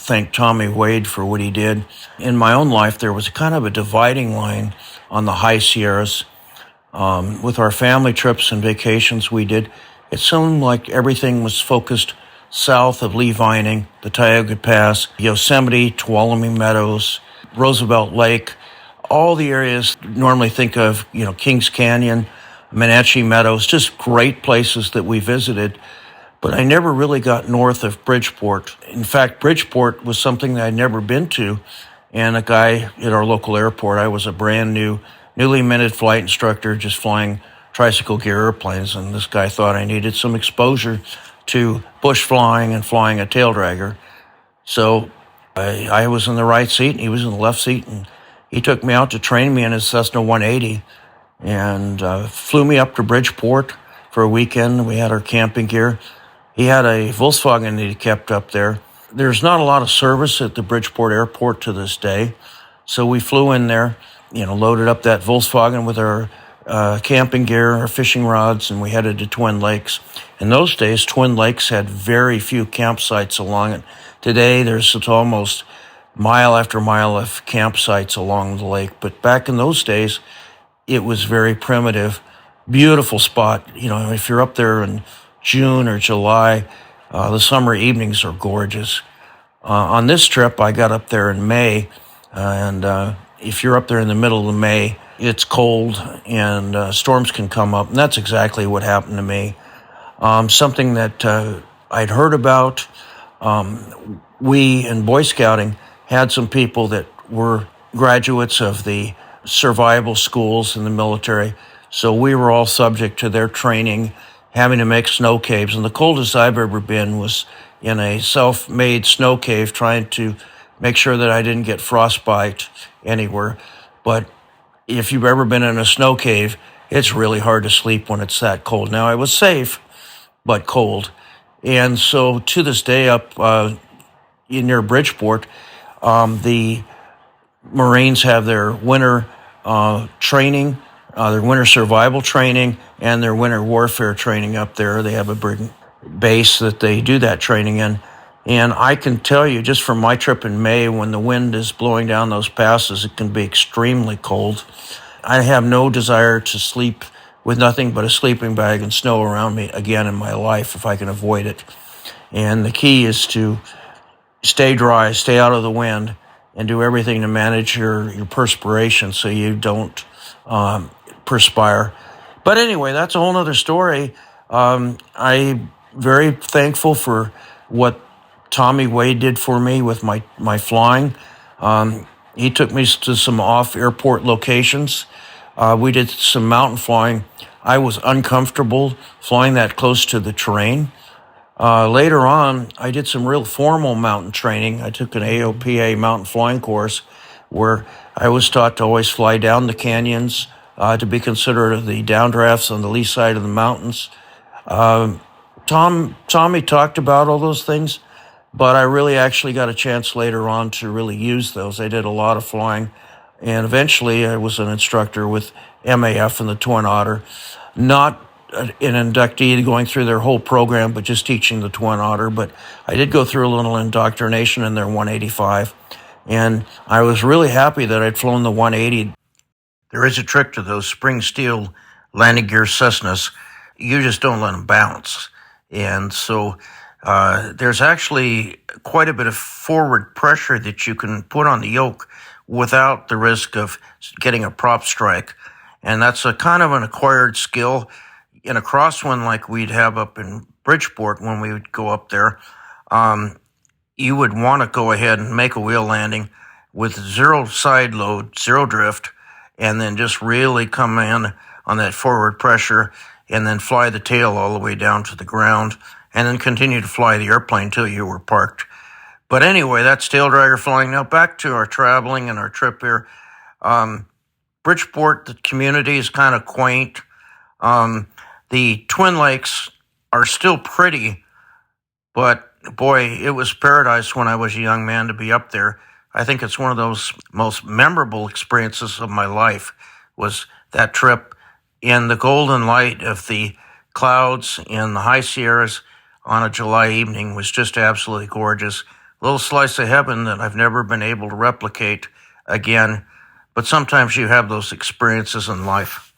thank Tommy Wade for what he did. In my own life, there was kind of a dividing line on the high Sierras. With our family trips and vacations we did, it seemed like everything was focused south of Lee Vining, the Tioga Pass, Yosemite, Tuolumne Meadows, Roosevelt Lake, all the areas you normally think of, Kings Canyon, Wenatchee Meadows, just great places that we visited. But I never really got north of Bridgeport. In fact, Bridgeport was something that I'd never been to. And a guy at our local airport, I was a newly minted flight instructor, just flying tricycle gear airplanes. And this guy thought I needed some exposure to bush flying and flying a tail dragger. So I was in the right seat and he was in the left seat. And he took me out to train me in his Cessna 180 and flew me up to Bridgeport for a weekend. We had our camping gear. He had a Volkswagen that he kept up there. There's not a lot of service at the Bridgeport airport to this day. So we flew in there, loaded up that Volkswagen with our camping gear, our fishing rods, and we headed to Twin Lakes. In those days, Twin Lakes had very few campsites along it. Today, there's almost mile after mile of campsites along the lake. But back in those days, it was very primitive. Beautiful spot. If you're up there in June or July, the summer evenings are gorgeous. On this trip, I got up there in May, and if you're up there in the middle of May, it's cold and storms can come up, and that's exactly what happened to me. Something that I'd heard about, we in Boy Scouting had some people that were graduates of the survival schools in the military, so we were all subject to their training, having to make snow caves. And the coldest I've ever been was in a self-made snow cave, trying to make sure that I didn't get frostbite anywhere. But if you've ever been in a snow cave, it's really hard to sleep when it's that cold. Now, I was safe, but cold. And so to this day up near Bridgeport, the Marines have their winter training, their winter survival training, and their winter warfare training up there. They have a base that they do that training in. And I can tell you, just from my trip in May, when the wind is blowing down those passes, it can be extremely cold. I have no desire to sleep with nothing but a sleeping bag and snow around me again in my life if I can avoid it. And the key is to stay dry, stay out of the wind, and do everything to manage your perspiration so you don't perspire. But anyway, that's a whole other story. I'm very thankful for what Tommy Wade did for me with my flying. He took me to some off-airport locations. We did some mountain flying. I was uncomfortable flying that close to the terrain. Later on, I did some real formal mountain training. I took an AOPA mountain flying course where I was taught to always fly down the canyons, to be considerate of the downdrafts on the lee side of the mountains. Tommy talked about all those things, but I really actually got a chance later on to really use those. I did a lot of flying, and eventually I was an instructor with MAF and the Twin Otter. Not an inductee going through their whole program, but just teaching the Twin Otter. But I did go through a little indoctrination in their 185, and I was really happy that I'd flown the 180. There is a trick to those spring steel landing gear Cessnas. You just don't let them bounce. And so there's actually quite a bit of forward pressure that you can put on the yoke without the risk of getting a prop strike. And that's a kind of an acquired skill. In a crosswind like we'd have up in Bridgeport when we would go up there, you would want to go ahead and make a wheel landing with zero side load, zero drift, and then just really come in on that forward pressure and then fly the tail all the way down to the ground and then continue to fly the airplane till you were parked. But anyway, that's tail dragger flying. Now back to our traveling and our trip here. Bridgeport, the community is kind of quaint. The Twin Lakes are still pretty, but boy, it was paradise when I was a young man to be up there. I think it's one of those most memorable experiences of my life was that trip in the golden light of the clouds in the high Sierras on a July evening was just absolutely gorgeous. little slice of heaven that I've never been able to replicate again. But sometimes you have those experiences in life.